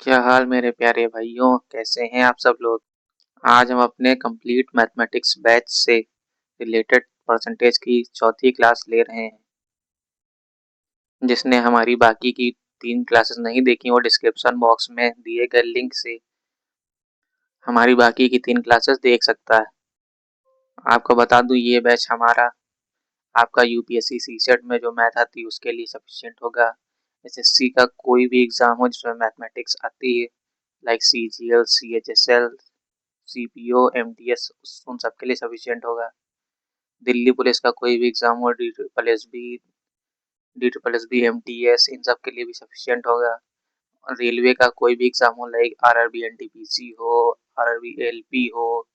क्या हाल मेरे प्यारे भाइयों, कैसे हैं आप सब लोग। आज हम अपने कंप्लीट मैथमेटिक्स बैच से रिलेटेड परसेंटेज की चौथी क्लास ले रहे हैं। जिसने हमारी बाकी की 3 क्लासेस नहीं देखी वो डिस्क्रिप्शन बॉक्स में दिए गए लिंक से हमारी बाकी की 3 क्लासेस देख सकता है। आपको बता दूं ये बैच हमारा आपका यूपीएससी सीसेट में जो मैथ आती है उसके लिए सफिशिएंट होगा। एसएससी का कोई भी एग्जाम हो जिसमें मैथमेटिक्स आती है like CGL, CHSL, CPO, MTS, उन सब के लिए सफिशिएंट होगा। दिल्ली पुलिस का कोई भी एग्जाम हो, D triple S B, MTS, इन सब के लिए भी सफिशिएंट होगा। रेलवे का कोई भी एग्जाम हो लाइक आरआरबी एनटीपीसी हो, आरआरबी एलपी हो,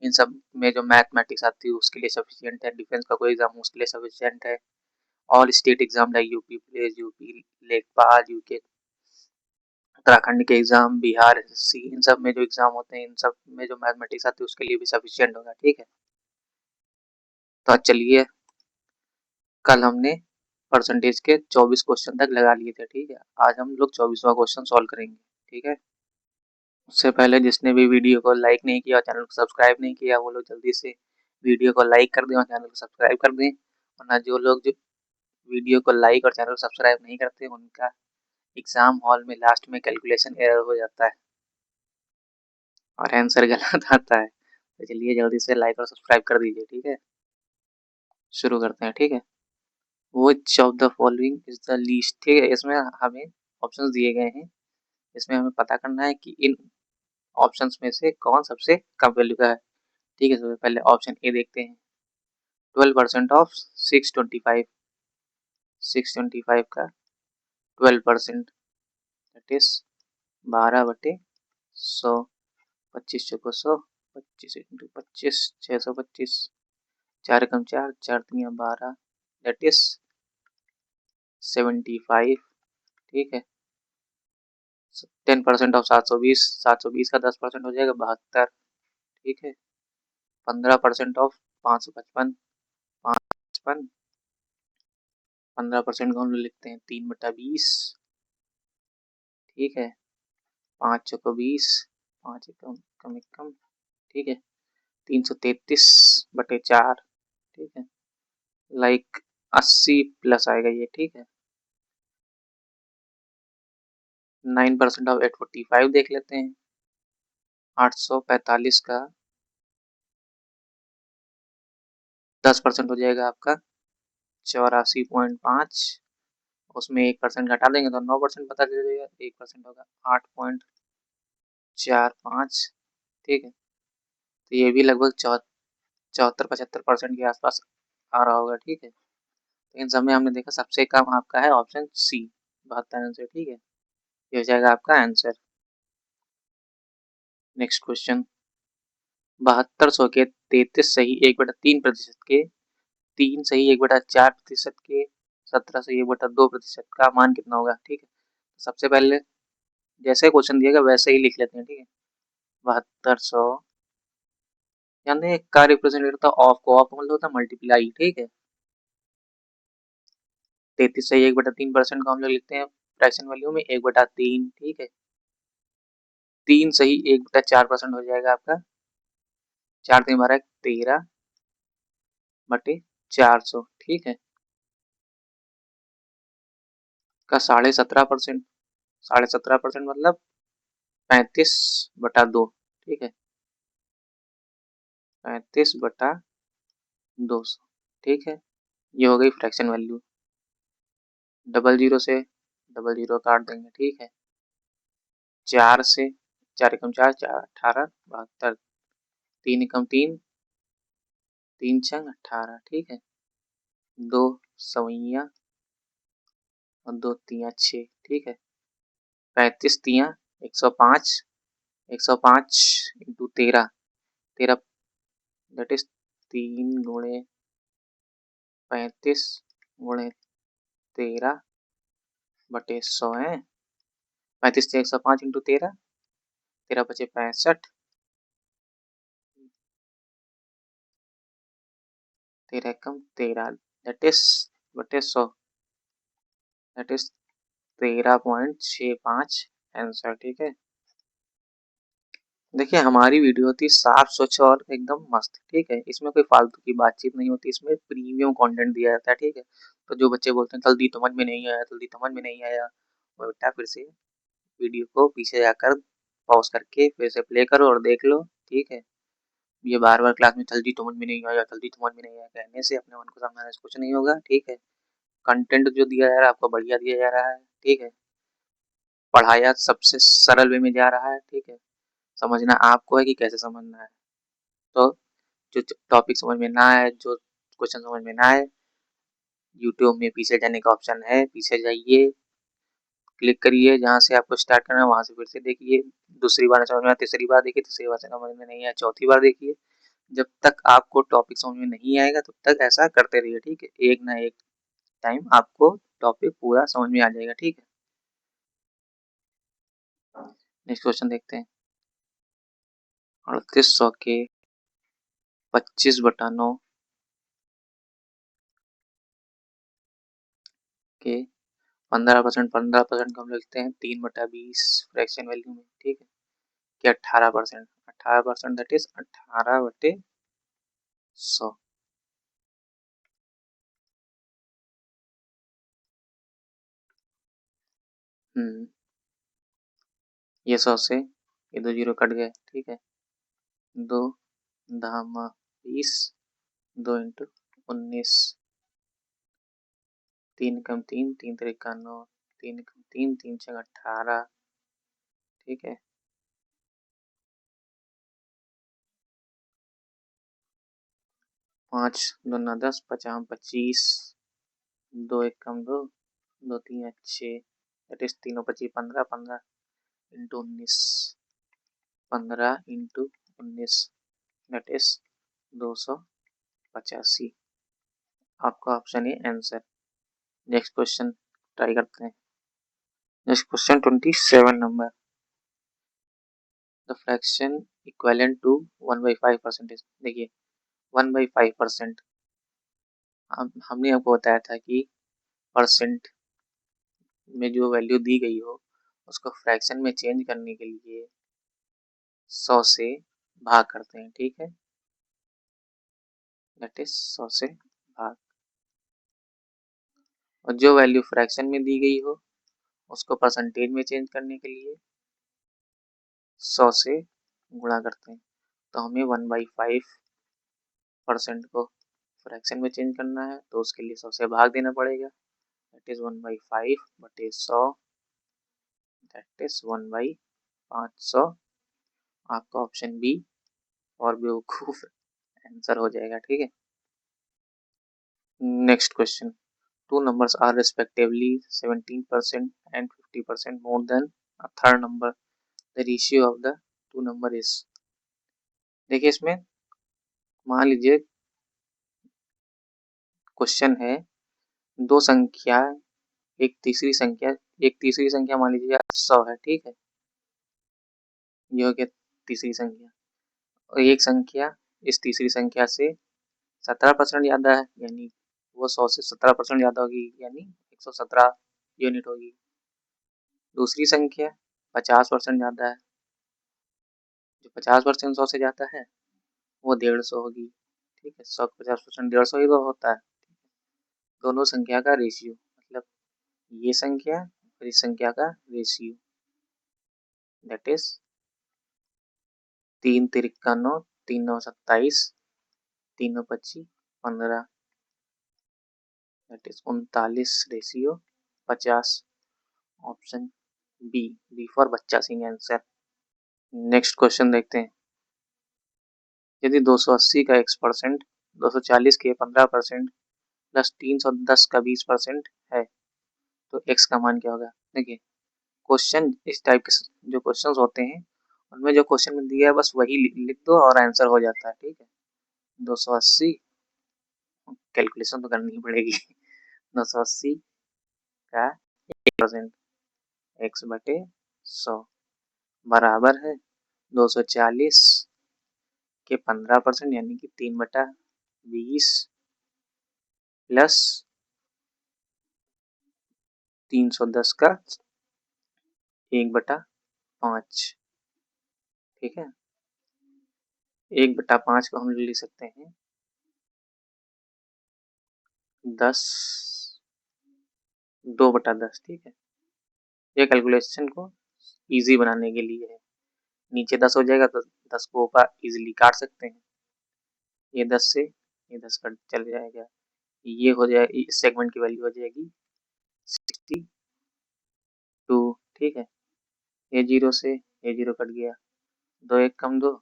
इन सब में जो मैथमेटिक्स आती है उसके लिए सफिशिएंट है। डिफेंस का कोई एग्जाम हो उसके लिए सफिशिएंट है। All state exam like UP police, UP लेखपाल, यूके उत्तराखंड के एग्जाम, बिहार एसएससी, इन सब में जो एग्जाम होते हैं इन सब में जो मैथमेटिक्स आती है उसके लिए भी सफिशिएंट होगा। ठीक है, तो चलिए, कल हमने परसेंटेज के 24 क्वेश्चन तक लगा लिए थे। ठीक है, आज हम लोग 24वां क्वेश्चन सॉल्व करेंगे। ठीक है, उससे पहले जिसने भी वीडियो को लाइक नहीं किया और चैनल को सब्सक्राइब नहीं किया वो लोग जल्दी से वीडियो को लाइक कर दें और चैनल को सब्सक्राइब कर दें। वरना जो लोग जो वीडियो को लाइक और चैनल को सब्सक्राइब नहीं करते उनका एग्जाम हॉल में लास्ट में कैलकुलेशन एरर हो जाता है और आंसर गलत आता है। तो चलिए जल्दी से लाइक और सब्सक्राइब कर दीजिए। ठीक है, शुरू करते हैं। ठीक है, which of the following is the least. ठीक है, इसमें हमें ऑप्शंस दिए गए हैं। इसमें हमें पता करना है कि इन ऑप्शंस में से कौन सबसे कम वैल्यू का है। ठीक है, सबसे पहले ऑप्शन ए देखते हैं। 12% ऑफ 625, 625 का 12% that is 12/100, 25 choco 100, 25 into 25 625, 4 come 4, 4 3 12 that is 75। ठीक है, 10% ऑफ 720, 720 का 10% हो जाएगा 72। ठीक है, 15% ऑफ 555, 555, 15% को हम लोग लिखते हैं 3/20। ठीक है, 5 चौको 20, 5 एकम कम एकम। ठीक है, 333/4। ठीक है, लाइक 80 प्लस आएगा ये। ठीक है, 9% ऑफ 845 देख लेते हैं। 845 का 10% हो जाएगा आपका 84.5। उसमें 1% घटा देंगे तो 9% पता चल जाएगा। 1% होगा 8.45। ठीक है, तो ये भी लगभग 74-75% के आसपास आ रहा होगा। ठीक है, तो इन सब में हमने देखा सबसे कम आपका है ऑप्शन सी, 72 आंसर। ठीक है, ये हो जाएगा आपका आंसर। नेक्स्ट क्वेश्चन, 7200 के 33 सही 1/3% के, 3 सही 1/4% के, 17 सही 1/2% का मान कितना होगा। ठीक है, तो सबसे पहले जैसे क्वेश्चन दिएगा वैसे ही लिख लेते हैं। ठीक है, 7200 यानी का रिप्रेजेंट करता है ऑफ को, ऑफ मतलब होता है मल्टीप्लाई। ठीक है, 33 सही 1/3% को हम लोग लिखते हैं फ्रैक्शन वैल्यू में 1/3। ठीक है, 3 सही 1/4% हो जाएगा आपका 4×3 = 13/400। ठीक है, का 17.5%, 17.5% मतलब 35/2। ठीक है, 35/200। ठीक है, ये हो गई फ्रैक्शन वैल्यू। डबल जीरो से डबल जीरो काट देंगे। ठीक है, 4 से 4 × 4 4 18 72, 3 × 3 3 × 18। ठीक है, 2 सवैया और 2 तिया 6। ठीक है, 35 तिया 105, 105 इंटू 13, 13 दैट इज 3 × 35 × 13/100 है। 35 से 105 इंटू 13, 13 बचे 65, 13 कम 13 दैट इज बटे 100 दैट इज 13.65 आंसर। ठीक है, देखिए हमारी वीडियो होती है साफ स्वच्छ और एकदम मस्त। ठीक है, इसमें कोई फालतू की बातचीत नहीं होती, इसमें प्रीमियम कंटेंट दिया जाता है। ठीक है, तो जो बच्चे बोलते हैं जल्दी समझ में नहीं आया, जल्दी समझ में नहीं आया, वो बेटा फिर से वीडियो को पीछे जाकर पॉज करके फिर से प्ले करो और देख लो। ठीक है, ये बार बार क्लास में जल्दी समझ में नहीं आया, जल्दी समझ में नहीं आया कहने से अपने मन को समझाने से कुछ नहीं होगा। ठीक है, कंटेंट जो दिया जा रहा है आपको बढ़िया दिया जा रहा है। ठीक है, पढ़ाया सबसे सरल वे में जा रहा है। ठीक है, समझना आपको है कि कैसे समझना है। तो जो टॉपिक समझ में ना आए, जो क्वेश्चन समझ में ना आए, यूट्यूब में पीछे जाने का ऑप्शन है, पीछे जाइए, क्लिक करिए जहाँ से आपको स्टार्ट करना है वहाँ से फिर से देखिए। दूसरी बार समझ में आया, तीसरी बार देखिए, तीसरी बार समझ में नहीं आया, चौथी बार देखिए। जब तक आपको टॉपिक समझ में नहीं आएगा तब तक ऐसा करते रहिए। ठीक है, एक ना एक टाइम आपको टॉपिक पूरा समझ में आ जाएगा। ठीक है, नेक्स्ट क्वेश्चन देखते हैं। 3800 के 25/9 के 15% को हम लिखते हैं 3/20 फ्रैक्शन वैल्यू में। ठीक है, कि 18%, 18% दैट इज 18/100। ये 100 से ये 2 जीरो कट गए। ठीक है, 2 धामा 20, 2 इंटू 19, 3 कम 3, 3 3 9, 3 कम 3, 3 6 18। ठीक है, 5 2 9 10, 50 25, 2 1 कम 2, 2 3 6, दैट इज तीनों 25 15, 15 इंटू 19, 15 इंटू 19 दैट इज 285। आपका ऑप्शन है आंसर। नेक्स्ट क्वेश्चन ट्राई करते हैं। Next question 27 number. The fraction equivalent to 1/5%। देखिए 1/5%, हमने आपको बताया था कि परसेंट में जो वैल्यू दी गई हो उसको फ्रैक्शन में चेंज करने के लिए 100 से भाग करते हैं। ठीक है, दैट इज 100 से भाग, और जो वैल्यू फ्रैक्शन में दी गई हो उसको परसेंटेज में चेंज करने के लिए 100 से गुणा करते हैं। तो हमें 1/5% को फ्रैक्शन में चेंज करना है तो उसके लिए 100 से भाग देना पड़ेगा। That is 1/5/100, that is 1/500। आपका ऑप्शन बी और बेवकूफ आंसर हो जाएगा। ठीक है, next question. Two numbers are respectively 17% and 50% more than a third number. The ratio of the two number is। देखिए इसमें मान लीजिए क्वेश्चन है दो संख्या, एक तीसरी संख्या, एक तीसरी संख्या मान लीजिए 100 है। ठीक है, ये हो गया तीसरी संख्या, और एक संख्या इस तीसरी संख्या से 17% ज्यादा है, यानी वो 100 से 17% ज्यादा होगी, यानी 117 यूनिट होगी। दूसरी संख्या 50% ज्यादा है, जो 50% 100 से ज्यादा है वो 150 होगी। ठीक है, 100 का 50% 150 ही तो होता है। दोनों संख्या का रेशियो, मतलब ये संख्या और इस संख्या का रेशियो, दैट इज 3 तिरका 9, 3 9 27, 3 9 25 15, that is 39 ratio 50। Option B, B for बच्चा सिंह आंसर। नेक्स्ट क्वेश्चन देखते हैं। यदि 280 का x%, 240 के 15% प्लस 310 का 20% है तो x का मान क्या होगा। देखिए क्वेश्चन इस टाइप के जो क्वेश्चंस होते हैं उनमें जो क्वेश्चन में दिया है बस वही लिख दो और आंसर हो जाता है। ठीक है, 280, कैलकुलेशन तो करनी ही पड़ेगी। 280 का 1% x/100 बराबर है 240 के 15% यानी कि 3/20 प्लस 310 का 1/5, ठीक है। 1/5 को हम लिख सकते हैं 10, 2/10, ठीक है। ये कैलकुलेशन को इजी बनाने के लिए है। नीचे 10 हो जाएगा तो 10 को ऊपर इजीली काट सकते हैं। ये 10 से ये 10 कट चल जाएगा। ये हो जाए, इस सेगमेंट की वैल्यू हो जाएगी 62, ठीक है। ये 0 से ये 0 कट गया, 2 1 कम 2,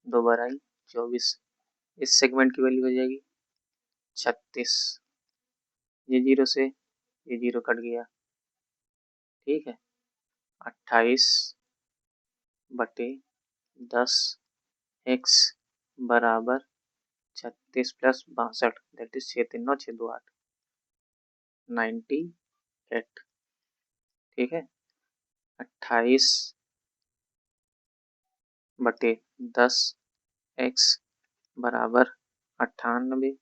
2 बार आई 24। इस सेगमेंट की वैल्यू हो जाएगी 36। ये 0 से ये 0 कट गया, ठीक है। 28/10 x बराबर 36 प्लस 62, दैट इज 6 3 9 6 2 8, 98, ठीक है। 28/10 x बराबर 98,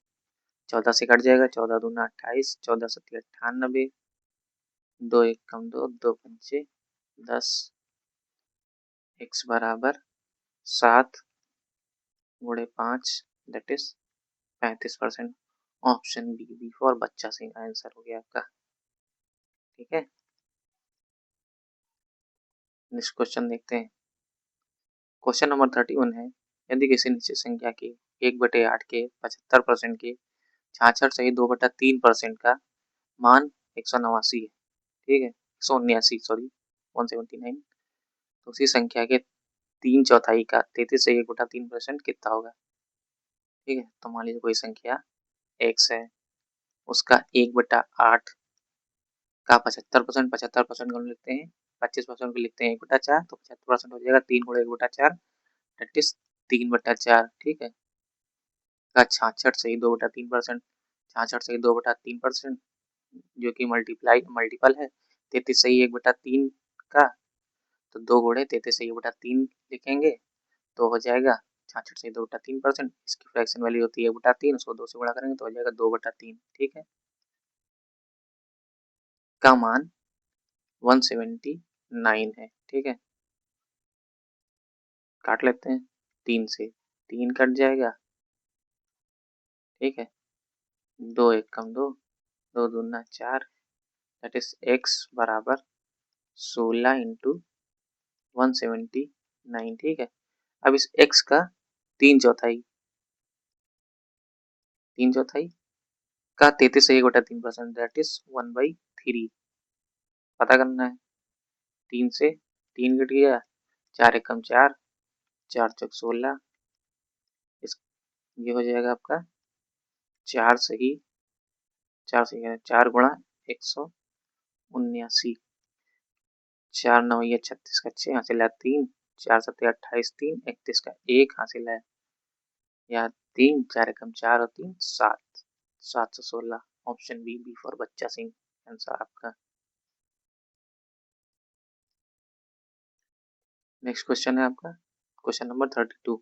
14 से कट जाएगा, 14 दूना 28, 14 सत्ती 98, 2 1 कम 2, 2 पंचे 10, x बराबर 7 गुणे 5, that is 35%। Option B for बच्चा सिंह आंसर हो गया आपका, ठीक है। नेक्स्ट क्वेश्चन देखते हैं। क्वेश्चन नंबर 31 है, यदि किसी निश्चित संख्या के 1/8 के 75% के 66 सही 2/3% का मान 189 है, ठीक है, 179 सॉरी 179, तो उसी संख्या के 3/4 का 33 सही 1/3% कितना होगा, ठीक है। तो मान लीजिए कोई संख्या x है, उसका 1/8 का 75%, 75% को लिखते हैं 25% को लिखते हैं 1/4, तो 75% हो जाएगा 3 गुणे 1/4, दैट इज 3/4, ठीक है। का 66 सही 2/3%, 66 सही 2/3%, जो कि मल्टीपल है 33 सही 1/3 का, तो 2 गुणे 33 सही 1/3 लिखेंगे तो हो जाएगा 66 सही 2/3%। इसकी फ्रैक्शन वैल्यू होती है 1/3, उसको 2 से गुणा करेंगे तो हो जाएगा 2/3, ठीक है। का मान 179 है, ठीक है। काट लेते हैं, 3 से 3 कट जाएगा, ठीक है। 2 1 कम 2, 2 दूना 4, दैट इज x बराबर 16 इंटू 179, ठीक है। अब इस x का 3/4 का 33 से 1/3%, दैट इज 1/3 पता करना है। 3 से 3 कट गया, 4 एकम 4, 4 चौक 16, इस ये हो जाएगा आपका 4 सही 4 गुणा 179, 4 9 ये 36 का 6 हासिल है 3, 4 7 28, 3 31 का 1 हासिल है, या 3 4 एकम 4 और 3 7, 716। ऑप्शन बी फॉर बच्चा सिंह आंसर आपका। नेक्स्ट क्वेश्चन है आपका क्वेश्चन नंबर 32।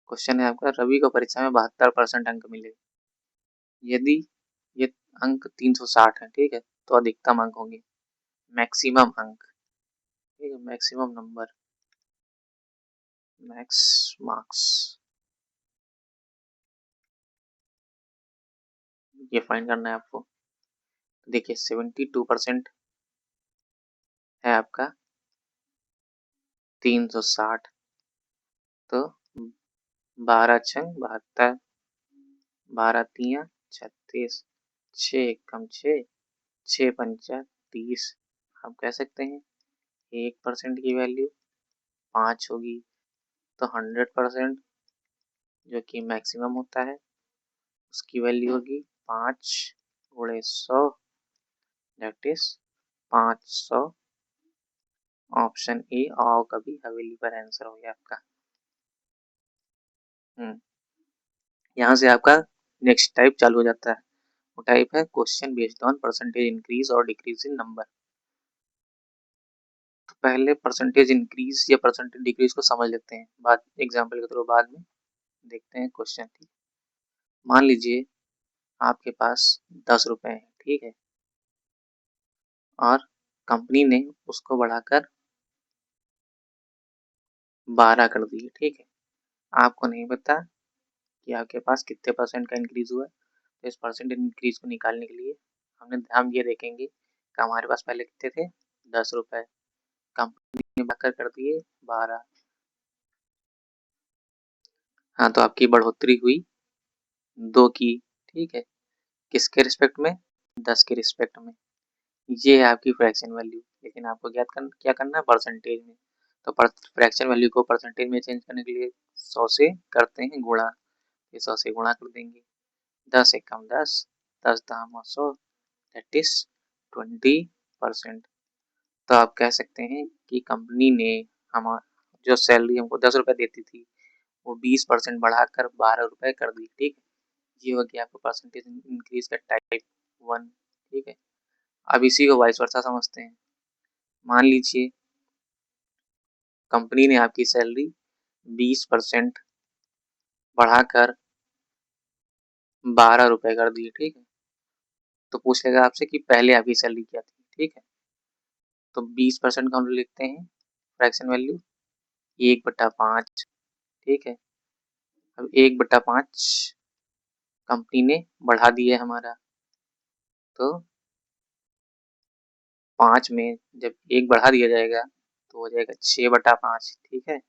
क्वेश्चन है आपका, रवि को परीक्षा में 72% अंक मिले, यदि ये अंक 360 है, ठीक है, तो अधिकतम अंक होंगे, मैक्सिमम अंक, ठीक है, मैक्सिमम नंबर, मैक्स मार्क्स, ये फाइंड करना है आपको। देखिए 72% है आपका 360, तो 12 छंग 72, 12 तिया 36, 6 कम 6, 6 पंचा 30। आप कह सकते हैं 1% की वैल्यू 5 होगी, तो 100% जो कि मैक्सिमम होता है उसकी वैल्यू होगी 5 गुणे 100, दैट इज 500। ऑप्शन ए आओ कभी हवेली पर आंसर हो गया आपका। यहाँ से आपका नेक्स्ट टाइप चालू हो जाता है। वो टाइप है question based on percentage increase और डिक्रीज इन नंबर। तो पहले परसेंटेज इंक्रीज या परसेंटेज डिक्रीज को समझ लेते हैं, बाद एग्जाम्पल के थ्रू बाद में देखते हैं क्वेश्चन। ठीक, मान लीजिए आपके पास 10 रुपए हैं, ठीक है, और कंपनी ने उसको बढ़ाकर 12 कर दी, ठीक है। आपको नहीं पता कि आपके पास कितने परसेंट का इंक्रीज हुआ है, तो इस परसेंट इंक्रीज को निकालने के लिए हम ये देखेंगे कि हमारे पास पहले कितने थे, 10 रुपए, कंपनी ने बढ़ाकर कर दिए 12। हाँ, तो आपकी बढ़ोतरी हुई 2 की, ठीक है। किसके रिस्पेक्ट में, 10 के रिस्पेक्ट में। ये है आपकी फ्रैक्शन वैल्यू, लेकिन आपको क्या करना है, परसेंटेज में। तो फ्रैक्शन वैल्यू को परसेंटेज में चेंज करने के लिए 100 से करते हैं गुणा, ये 100 से गुणा कर देंगे। 10 एकम 10, 10 दाम 100, दैट इज 20%। तो आप कह सकते हैं कि कंपनी ने हमारा जो सैलरी हमको 10 रुपए देती थी, वो 20% बढ़ाकर 12 रुपए कर दी, ठीक है। ये हो गया आपको परसेंटेज इंक्रीज का टाइप 1, ठीक है। अब इसी को वाइस वर्सा समझते हैं। मान लीजिए कंपनी ने आपकी सैलरी 20% बढ़ाकर 12 रुपए कर दी, ठीक है। तो पूछ लेगा आपसे कि पहले आपकी सैलरी क्या थी, ठीक है। तो 20% का हम लोग लिखते हैं फ्रैक्शन वैल्यू 1/5, ठीक है। अब 1/5 कंपनी ने बढ़ा दिया है हमारा, तो 5 में जब 1 बढ़ा दिया जाएगा तो हो जाएगा 6/5, ठीक है।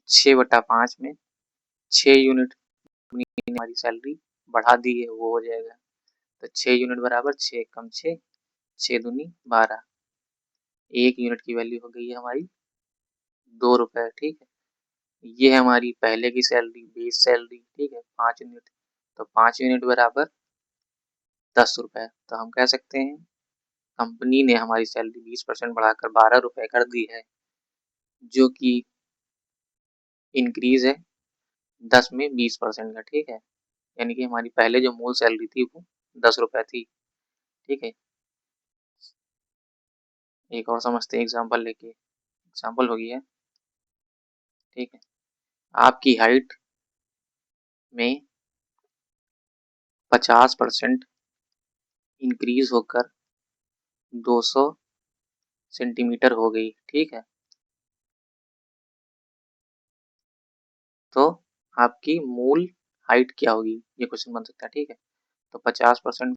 6/5 में 6 यूनिट कंपनी ने हमारी सैलरी बढ़ा दी है, वो हो जाएगा। तो 6 यूनिट बराबर 6 कम 6, 6 दूनी 12। 1 यूनिट की वैल्यू हो गई है हमारी 2 रुपए, ठीक है। ये है हमारी पहले की सैलरी, बेस सैलरी, ठीक है, 5 यूनिट। तो 5 यूनिट बराबर 10 रुपए। तो हम कह सकते हैं कंपनी ने हमारी सैलरी 20% बढ़ाकर 12 रुपए कर दी है, जो कि इंक्रीज है 10 में 20% का, ठीक है। यानी कि हमारी पहले जो मूल सैलरी थी वो 10 रुपए थी, ठीक है। एक और समझते हैं एग्जाम्पल लेके, एग्जाम्पल हो गया, ठीक है। आपकी हाइट में 50% इंक्रीज होकर 200 सेंटीमीटर हो गई, ठीक है। तो आपकी मूल हाइट क्या होगी, ये क्वेश्चन बन सकता है, ठीक है। तो 50%